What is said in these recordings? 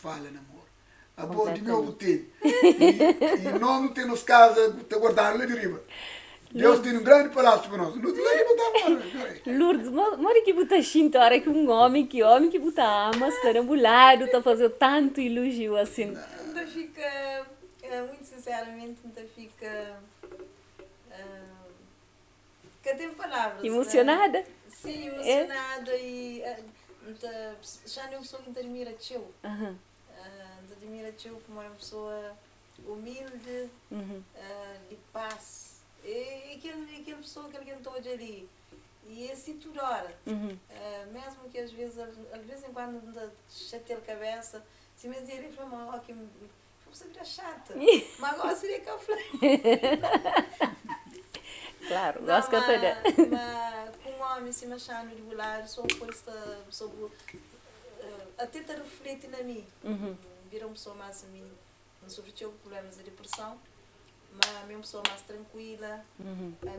falha, namoro. A boa de meu tem. E nós não temos casa, te guardar lá de riba. Deus tem um grande palácio para nós. Não tem que botar. Lourdes, mora que botar xinto, hora que um homem que botar ama, está ambulado, está fazendo tanto elogio assim. Então fica, muito sinceramente, então fica... que tem palavras. Emocionada? Né? Sim, emocionada e... já não sou que admira teu. Admira teu como uma pessoa humilde, de paz. E aquela pessoa que alguém está ali. E é assim toda hora. Mesmo que às vezes em quando chateia a cabeça, se me dizerem para mim, que você vira chata. Mas agora seria que eu falei. Claro, gosto que eu mas com um homem se achando de volar, só por esta sobre até te reflete na mim. Vira uma pessoa mais a mim, não sofreu problemas de depressão. Mas uma pessoa mais tranquila,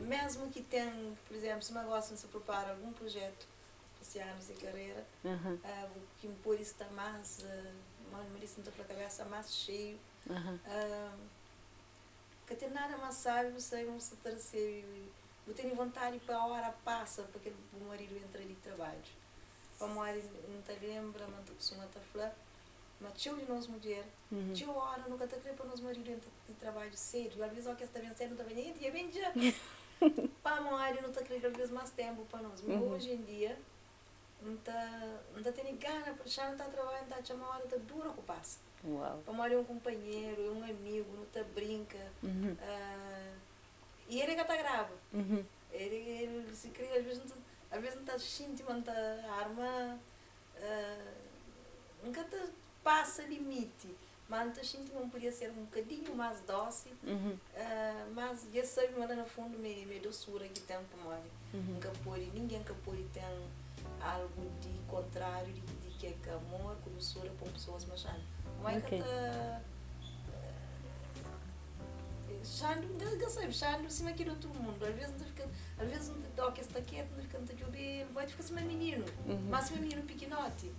mesmo que tenha, por exemplo, se me gosta de se preparar algum projeto para anos de carreira, que me pôr está mais, me disse na cabeça mais cheio, que tem nada mais sabe, você não se terceiro, eu tenho vontade para a hora passa, porque o marido entra ali de trabalho, para o marido não te lembra, não te costuma te falar. Mas tio de nós mulher, tio hora nunca te creio para nós marido de trabalho sério, às vezes o que está bem sério não está bem, e bem já. Para o marido não te creio às vezes mais tempo para nós, mas hoje em dia não está tendo gana, já não está trabalhando, está chamando hora está dura que passa. Para o marido é um companheiro, é um amigo, não te brinca, e ele é que está grave. Ele se cria às vezes não está sentindo, não está arma, nunca está passa limite, mas a gente não podia ser um bocadinho mais dócil, mas já sabe, mas no fundo me doçura que tem para mim. Ninguém que pode ter algo de contrário de que é amor, com doçura para pessoas, mas não é que Xando, cima aqui do outro mundo. Às vezes não te toca esta quieto, não fica muito jovem, vai ficar assim, menino, mas um menino pequenote.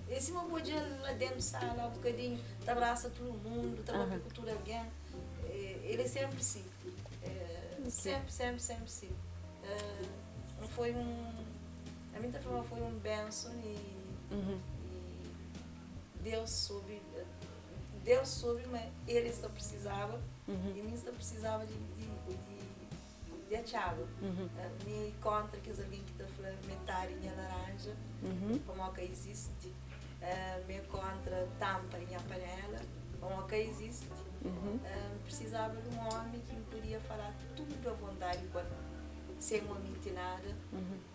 Esse meu bom dia lá dentro, sala, um bocadinho, te abraça todo mundo, trabalha com cultura alguém. Ele é sempre assim. Sempre assim. Não foi a minha forma foi benção e Deus soube, mas ele só precisava, e mim só precisava de achava. Me contra que alguém que está falando metade em laranja, como que existe. Me contra tampa em panela, como que existe. Precisava de um homem que me podia falar tudo à vontade, sem uma mentirada,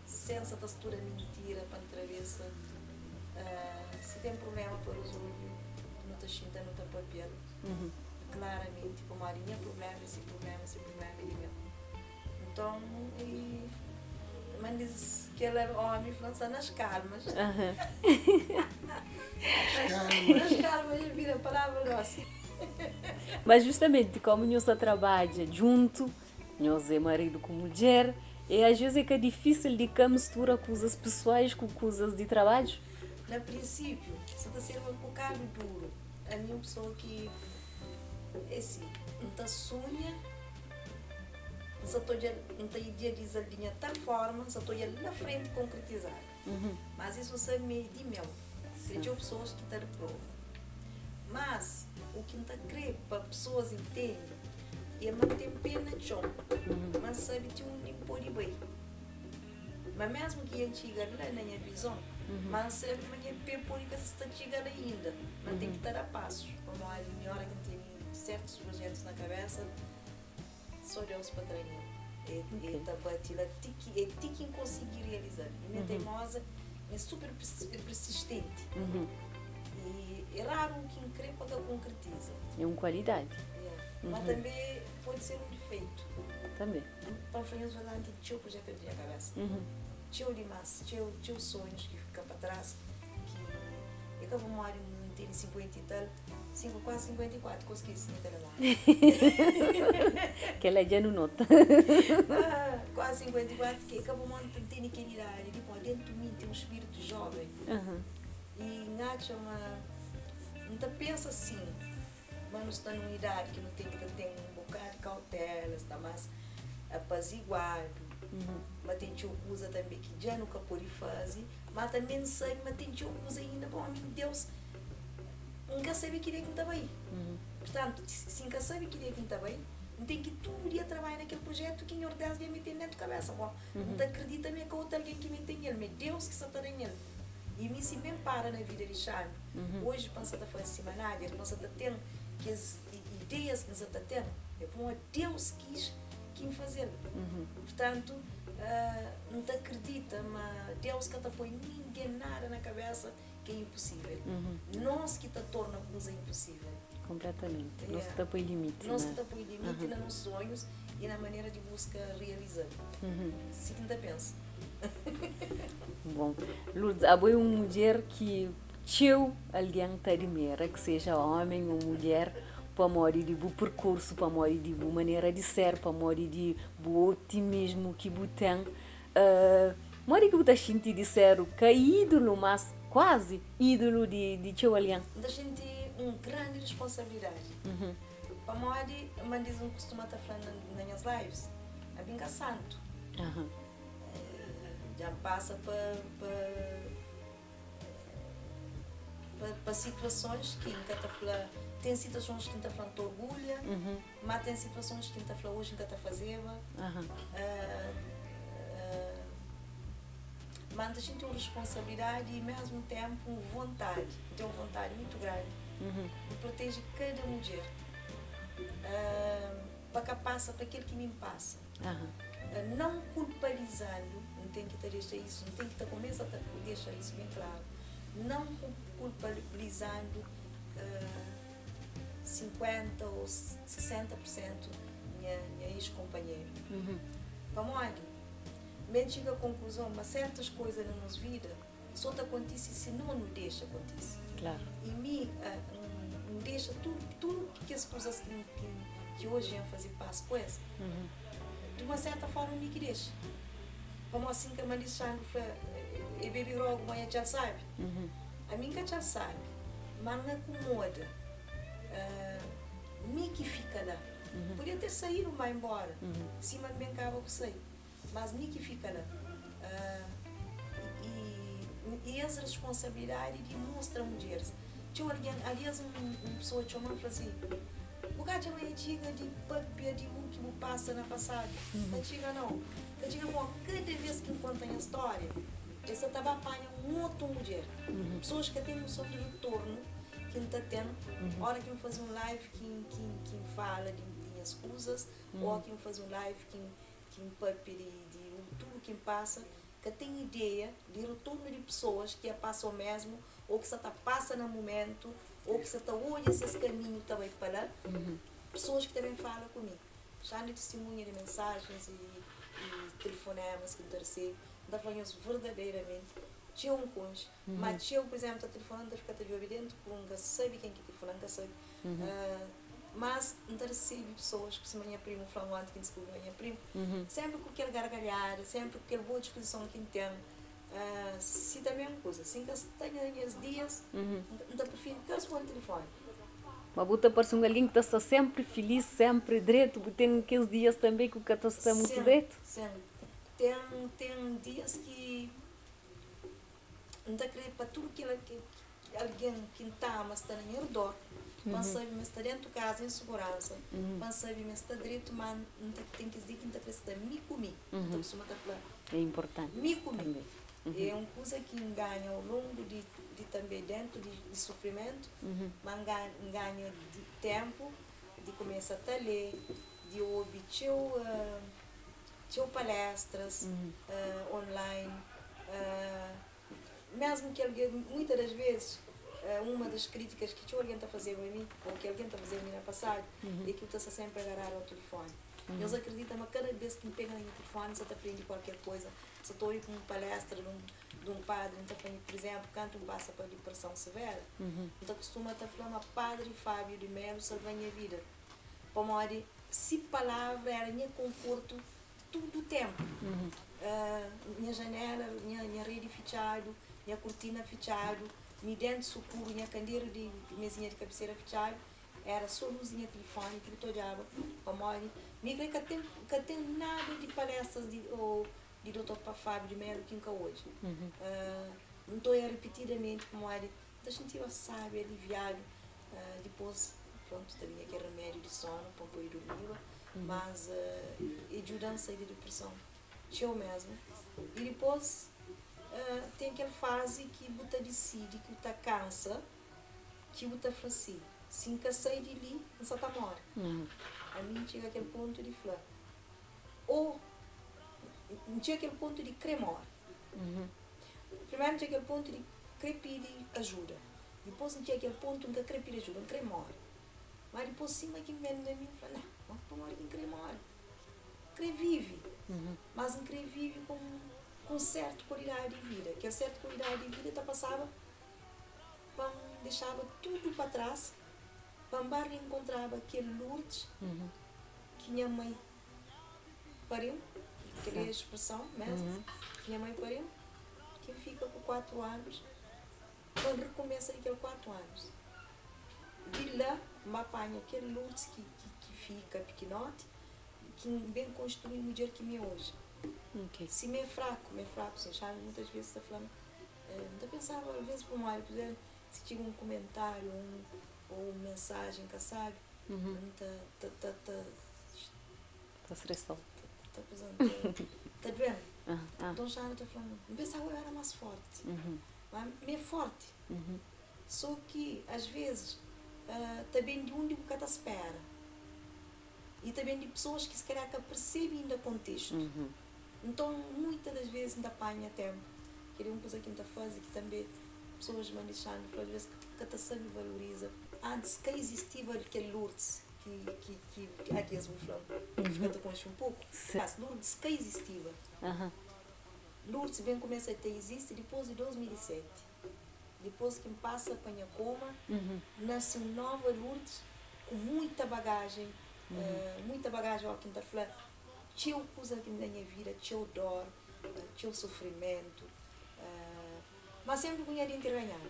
sem essa textura mentira para atravessar. Se tem problema para os olhos, não está xinta, não está papel. Claramente, como a linha problema, esse problema é meu. Então, mas diz que ele é homem falando nas calmas. Nas calmas ele vira a palavra nossa. Mas justamente como nós trabalha junto, nós é marido com mulher, e às vezes é que é difícil de que mistura coisas pessoais com coisas de trabalho. No princípio, você está sendo um bocado duro. A minha pessoa que é assim, não está sonha, não está idealizando de tal forma, só estou ali na frente concretizar. Mas isso você me de meu. Tem pessoas que estão de prova. Mas o que não está crendo para pessoas entendem é manter pena de chão. Mas sabe que um limpo de bem. Mas mesmo que a gente chegue lá na minha visão, mas sabe que a gente pode que está chegando ainda. Mas tem que estar a passo. Como a hora que tem certos projetos na cabeça, só Deus para treinar. É que conseguir realizar. E minha teimosa é super persistente. E é raro quem crê para que concretiza. É uma qualidade. Mas também pode ser um defeito. Também. Para fazer os valentes, tinha o projeto na minha cabeça. Tinha o demais, tinha os sonhos que ficam para trás. Que eu estava morando não tenho 50 e tal. Quase 54, consegui esse lá. Que ela já não nota. Quase 54, que acabou de ter que ir lá. Dentro de mim tem um espírito jovem. E Nath Não pensa assim, mas não está numa idade que não tem que ter um bocado de cautela, está mais apaziguado. Mas tem que usa também que já nunca pode fazer, mas também não sei, mas tem que usa ainda, bom, Deus nunca sabe que ele está bem. Portanto, se nunca sabe que ele está bem, não tem que todo dia trabalhar naquele projeto que em ordem de meter dentro da cabeça. Bom, não acredita mesmo que outro alguém que me tem ele, mas Deus que está em ele. E me se bem para na vida de Chame. Hoje, pensa a fazer semanária, pensa a ter que as ideias que você está tendo, é como Deus quis fazer. Portanto, não te acredita, mas Deus que te põe ninguém nada na cabeça que é impossível. Nós que te torna coisa impossível. Completamente. Nós que te põe limite. Nós que te põe limite nos sonhos e na maneira de buscar realizar. Se que pensa. Bom, Lourdes, há uma mulher que teu alguém está de mera, que seja homem ou mulher, para morrer de bom percurso, para morrer de boa maneira de ser, para morrer de bom otimismo que você tem. Morrer que você sente de ser o ídolo, mas quase ídolo de teu alguém. Eu senti uma grande responsabilidade. Para morrer, mas dizem que costuma estar falando nas minhas lives, é bem santo. Já passa para situações que nunca está falando. Tem situações que não está falando de orgulho, mas tem situações que não está falando hoje, nunca está fazendo. Mas a gente tem uma responsabilidade e, ao mesmo tempo, uma vontade. Tem uma vontade muito grande de proteger cada mulher. Para que passa, para aquele que me passa. Não culpabilizando, não tem que deixar isso, não tem que começar a deixar isso bem claro. Não culpabilizando 50% ou 60% minha ex-companheira. Vamos lá. Bem chega à conclusão, mas certas coisas na nossa vida só acontecem se não nos deixa acontecer. Claro. E me deixa tudo que as coisas que hoje iam fazer passo com essa. De uma certa forma me deixa. Como assim que a Malissandro e baby logo amanhã já sabe. A minha já sabe, mas não acomoda. Me que fica lá. Podia ter saído e vai embora. Se me bem acaba com sair. Mas me que fica lá. E essa responsabilidade de mostrar mulheres. Tinha alguém, aliás, uma pessoa tinha uma frase. O gato é antiga de papel de o que passa na passada. Antiga não. Antiga bom, cada vez que conta a história, essa estava apanha um outro mulher. Pessoas que têm noção de retorno, que não está tendo. Hora que faz um live que fala de minhas coisas, ou que faz um live que papel de tudo que passa, que tem ideia de retorno de pessoas que passam o mesmo, ou que só passa no momento, ou que você está olhando esses caminhos também para lá, pessoas que também falam comigo. Já de testemunha de mensagens e telefonemas que eu recebo, da fanhos verdadeiramente, tinha um cônjuge, mas tinha, por exemplo, está telefonando, fica te obediente, nunca sabe quem que telefona, nunca sabe. Mas não recebo pessoas que se minha prima falam antes que descobriu minha prima, sempre com aquele gargalhar, sempre com aquela boa disposição que tem. Se também é uma coisa, assim que eu tenho os dias, então prefiro que eu responda o telefone. Mas você parece alguém que está sempre feliz, sempre direito, tem aqueles dias também que o que está muito direito? Sempre. Tem dias que não acredito para tudo que alguém que está, mas está em redor, pensa que está dentro de casa em segurança, pensa que está direito, mas não tem que dizer que não está me comigo. É importante. Me comigo. É uma coisa que ganha ao longo de também dentro de sofrimento, mas ganha de tempo, de começar a ler, de ouvir palestras online, mesmo que alguém, muitas das vezes, uma das críticas que alguém está fazendo a mim, ou que alguém está fazendo a mim na passada, é que eu estou sempre a agarrar ao telefone. Eles acreditam que cada vez que me pegam no telefone, você aprende qualquer coisa. Se estou indo para uma palestra de um padre, então, por exemplo, quando passa para depressão severa, então costuma estar falando a Padre Fábio de Melo salva minha vida. Para se palavra era minha conforto todo o tempo. Minha janela, minha rede fechado, minha cortina fechado, me dentro sucuro, minha candeira de mesinha de cabeceira fechada, era só luzinha telefone, que eu olhava para morrer. Me creio que tem nada de palestras de Dr. Fábio de Melo que nunca hoje. Não estou repetidamente como era, estou sentindo sábio, aliviado. Depois, pronto, também aquele remédio de sono para poder dormir, mas ajudança de depressão, eu mesmo. E depois tem aquela fase que você decide que você cansa, que você fala se nunca sai de ali, você está morto. A mim chega aquele ponto de falar, ou chega aquele ponto de querer morrer. Primeiro chega aquele ponto de querer pedir ajuda. Depois chega aquele ponto de querer pedir ajuda, não querer morrer. Mas depois sim, que vem de mim e fala, não para morrer, não querer morrer. Querer vive. Mas não querer vive com certa qualidade de vida. Que a certa qualidade de vida está passava, deixava tudo para trás. Bambar encontrava aquele Lourdes que minha mãe pariu, aquela expressão mesmo, que minha mãe pariu, que fica com 4 anos, quando recomeça aqueles 4 anos. De lá, me apanha aquele Lourdes que fica pequenote, que bem construído mulher que me é hoje. Se me é fraco, se já muitas vezes está falando, não pensava, às vezes, por mais, se tinha um comentário, ou mensagem, que sabe? Está estressado. Está vendo? Então já não está falando, não pensava eu era mais forte. Mas é forte. Só que, às vezes, também de onde o cara espera. E também de pessoas que se calhar que percebem ainda o contexto. Então, muitas das vezes ainda apanha tempo. Que é uma coisa que ainda faz e que também pessoas me deixando, às vezes, que a sabe valoriza. Antes que existia aquele Lourdes, que aqui eles me falam, fica com um pouco. Lourdes que existia. Lourdes bem começa a ter existe depois de 2007. Depois que passa apanha coma, nasce uma nova Lourdes com muita bagagem, ó, que está falando, tinha coisa aqui na minha vida, tinha dor, tinha sofrimento, mas sempre vinha de ganhar.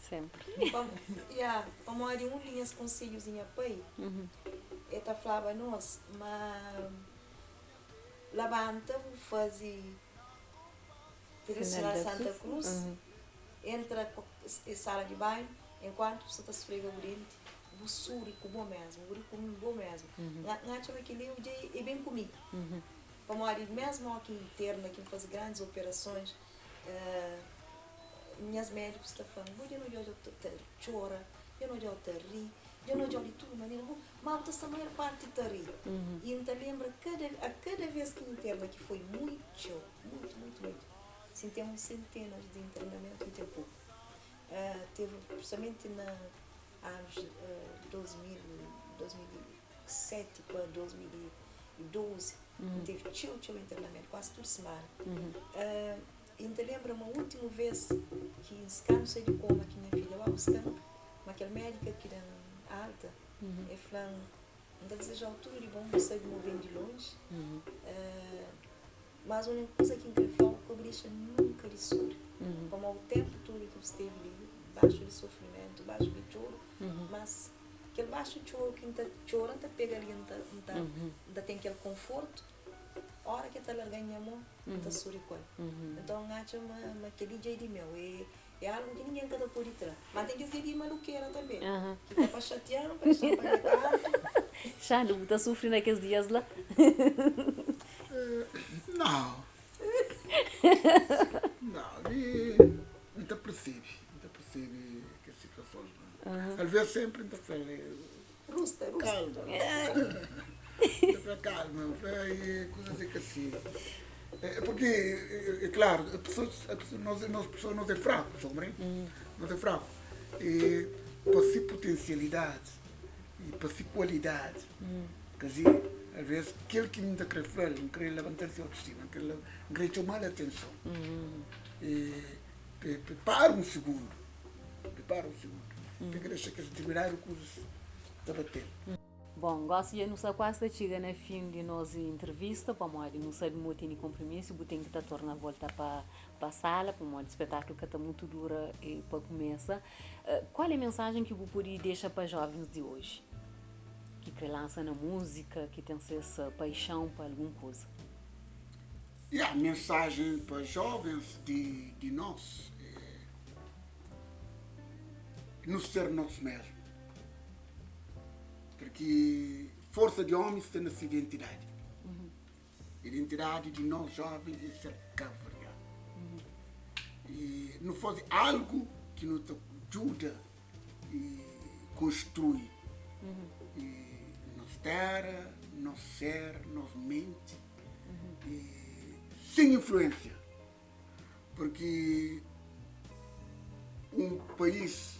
Sempre. Para morar em linhas conselhos em pai, ele falava, nós, mas levanta, faz direcionar Santa Cruz, entra em sala de banho, enquanto você está esfregando o dente, bussuri com bom mesmo, bom mesmo. Nacho aquele é bem comigo. Para morar mesmo aqui interna, que faz grandes operações, minhas médicos estão falando, eu não jogo chora, eu não jogo rir, eu não jogo de tudo, mas essa maior parte está rir. E então lembra, cada vez que interna, que foi muito, sim, temos centenas de internamentos em tempo. Teve, principalmente na anos 2007 para 2012, teve tio internamento, quase toda semana. Ainda lembro uma última vez que escano saí de coma, que minha filha lá buscando, mas aquela médica que era alta, e falando, ainda deseja tudo de bom, você de mover de longe, mas uma coisa que me falou, que eu deixa nunca de choro, como o tempo todo que você esteve ali, baixo de sofrimento, baixo de choro, mas aquele baixo de choro que ainda chora, ainda pega ali, ainda tem aquele conforto. A hora que está largando a mão, está suricando. Então, acho que aquele dia de meu é algo que ninguém pode pôr de trás. Mas tem que ser de maluqueira também. Que está para chatear, para chatear. Xandu, está sofrendo aqueles dias lá? Não. Não te percebe que as situações. Às vezes sempre não te fala. Rusta. Calma. Calma, coisas assim. Porque, é claro, nós pessoas não é fraco, homem. Não é fraco. E para si potencialidade e para si qualidade. Quer dizer, às vezes, aquele que não quer falar, não quer levantar-se a autoestima, não quer chamar a atenção. Para um segundo. Tem que deixar que se terminar o curso está batendo. Bom, gosto de nos quase chega no fim de nossa entrevista, para modo não sabe muito de compromisso, tem que tornar a volta para a sala, para modo espetáculo que está muito dura e para começar. Qual é a mensagem que você poderia deixar para jovens de hoje? Que lança na música, que tem essa paixão para alguma coisa? E a mensagem para jovens de nós é nos ser nós mesmos. Porque força de homens tem essa identidade. Identidade de nós jovens é ser cavalier. E não fazer algo que nos ajuda e construir. E nos terra, nos ser, nos mente. E sem influência. Porque um país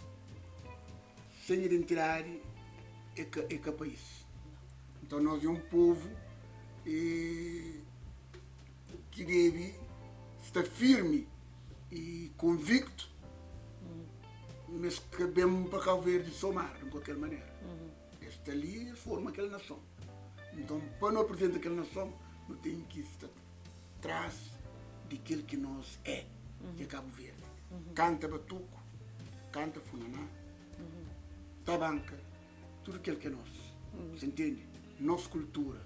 sem identidade é que país. Então nós é um povo que deve estar firme e convicto, mas que bem para Cabo Verde somar, de qualquer maneira. Esta ali forma aquela nação. Então, para não apresentar aquela nação, não tem que estar atrás daquilo que nós é, que é Cabo Verde. Canta batuco, canta funaná, tabanca, tudo aquilo que é nosso. Você entende? Nossa cultura,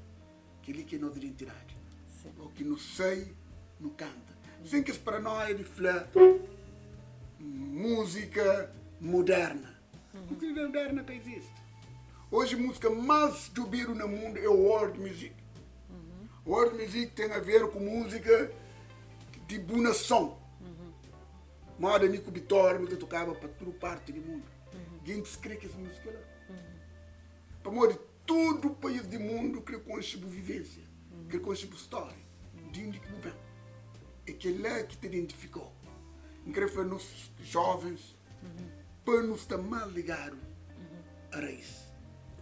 aquilo que é nossa identidade. Sim. O que não sei, não canta. Sem que isso para nós é de falar música moderna. Música moderna que existe. Hoje a música mais ouvida no mundo é o world music. World music tem a ver com música de boa som. Moda Nico Vitória, que tocava para toda parte do mundo. Quem escreve essa música lá? Para modo todo o país do mundo que conhece a vivência, que conhece a história, de onde que vem. É que é lá que te identificou. Quero falar nos jovens, para nos estar mal ligados à raiz,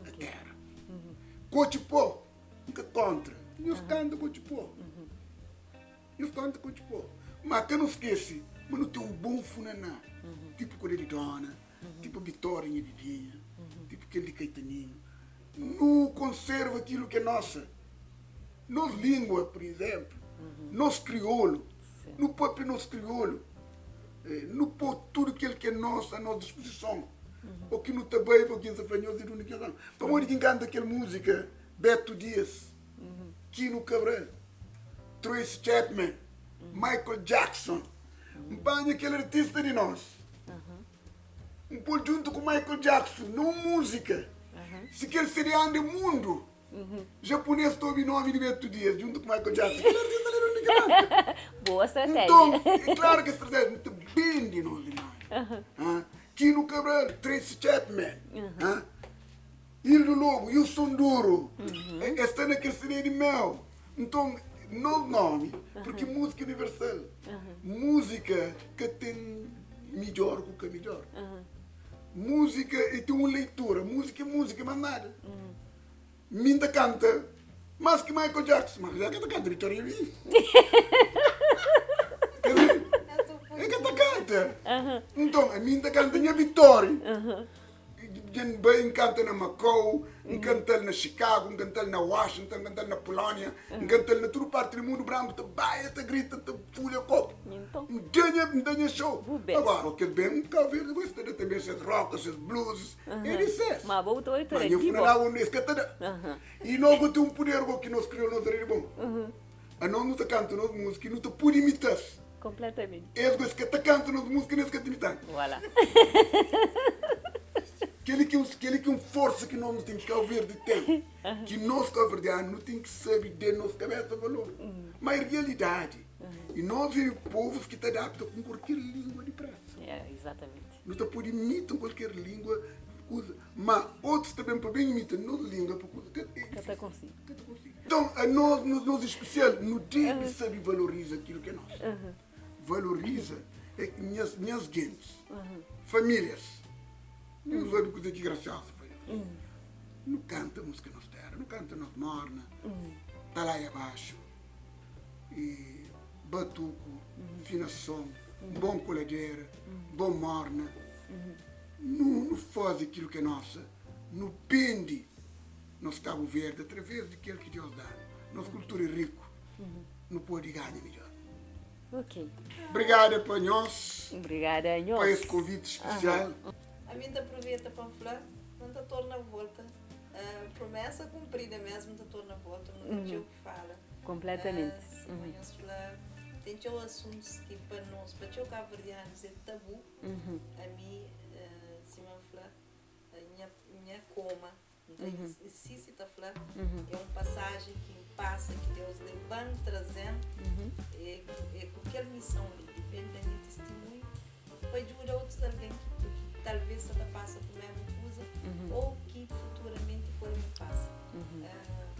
à terra. Cochipó, nunca contra. Nós canta Cochipó. Nós canta Cochipó. Mas que não esquece, mas não tem um bom funaná. Tipo Correia de Dona, tipo Vitória de Dinha, tipo aquele de Caetaninho. Não conserva aquilo que é nossa. Nossa língua, por exemplo, nosso crioulo, no próprio nosso crioulo, no pôr tudo aquilo que é nosso à nossa disposição. O que não está bem, o que não está bem, para morrer quem canta aquela música, Beto Dias, Kino Cabral, Tracy Chapman, Michael Jackson, banha aquele artista de nós. Um pouco junto com Michael Jackson, não música. Se quer ser do mundo, japonês tome nome de Beto Dias, junto com Michael Jackson. Aquele artista ali não ninguém. Boa estratégia. Então, é claro que a estratégia é muito bem de nós demais. Kino Cabral, Tracy Chapman, Hildo Lobo, Wilson Duro, esta naquele seria de mel. Então, não nome, porque música é universal. Música que tem melhor que o que é melhor. Música e tem uma leitura. Música é música, mas nada. Minda canta, mais que Michael Jackson. Michael Jackson canta Vitória Lee. É que ela canta. Então, a Minda canta a Vitória. Canta na Macau, canta na Chicago, canta na Washington, canta na Polónia, canta na toda parte do mundo branco, te baia, te grita, te fulha copo. Ganha show. Agora, o que bem, cá ver, gosta de também esses rock, esses blues, eles é. Mas vou ter oito Mas eu fui lá onde esquece. E nós temos um poder que nós criamos, nós é bom. A nós não canta nossa música, não te pode imitar. Completamente. Eles que canta nossa música, não te imitar. Voilà. Aquele que é uma força que nós temos que Cabo Verde tem, que nós Cabo Verdeanos não temos que saber de nossa cabeça valor, mas é realidade. E nós somos povos que se adaptam com qualquer língua de praça. Exatamente. Não está por imitar qualquer língua, coisa, mas outros também para bem imitar nossa língua, para coisa que está consigo. Então, a nós especial, não deve saber valorizar aquilo que é nosso. Valoriza minhas gentes, famílias. Não sabe coisa que graçosa foi. Não canta música nos terra, não canta nos morna, está lá aí abaixo. E batuco, fina som, bom coladeira, bom morna. Não faz aquilo que é nossa, não pende nós estamos verde através daquilo que Deus dá. Nossa cultura é rico. Não pode ganhar melhor. Ok. Obrigada para nós, Obrigada a nós. para esse convite especial. A mim aproveita para falar, não te torna a volta. Promessa cumprida mesmo, te torna a volta, não tem o que fala. Completamente. Tem assuntos que para nós, para os cabo-verdianos, é tabu. A mim, se me falar, a minha coma, se está falar, é uma passagem que passa, que Deus levanta, trazendo, é qualquer missão, depende da minha testemunho, para ajudar outros alguém que talvez só passa por mesma coisa, ou que futuramente pode me passar.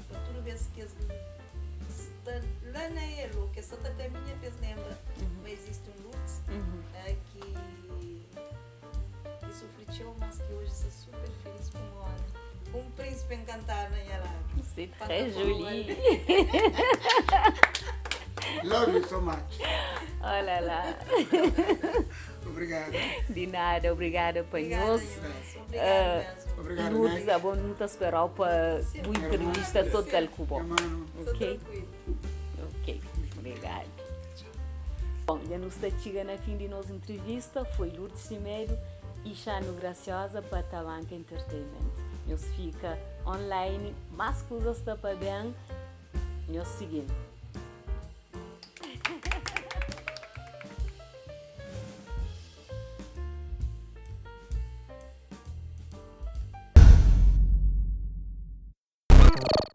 Para toda vez que lá na Elo, que só está caminha, vez lembra, mas existe Lourdes que sofreu, mas que hoje está super feliz com o homem. Um príncipe encantado na Yara. C'est très joli. Love you so much. Olha lá. Obrigado. De nada, obrigada para nós. Obrigada mesmo. Obrigado, Lourdes, Nai. a boa não esperar para a entrevista total com Meu mano. Ok? Ok, obrigado. Bom, já nos está chegando a fim de nossa entrevista. Foi Lourdes Cimeiro e Chano Graciosa para Tabanca Entertainment. Nós fica online, mas coisas está para bem. Nós seguimos.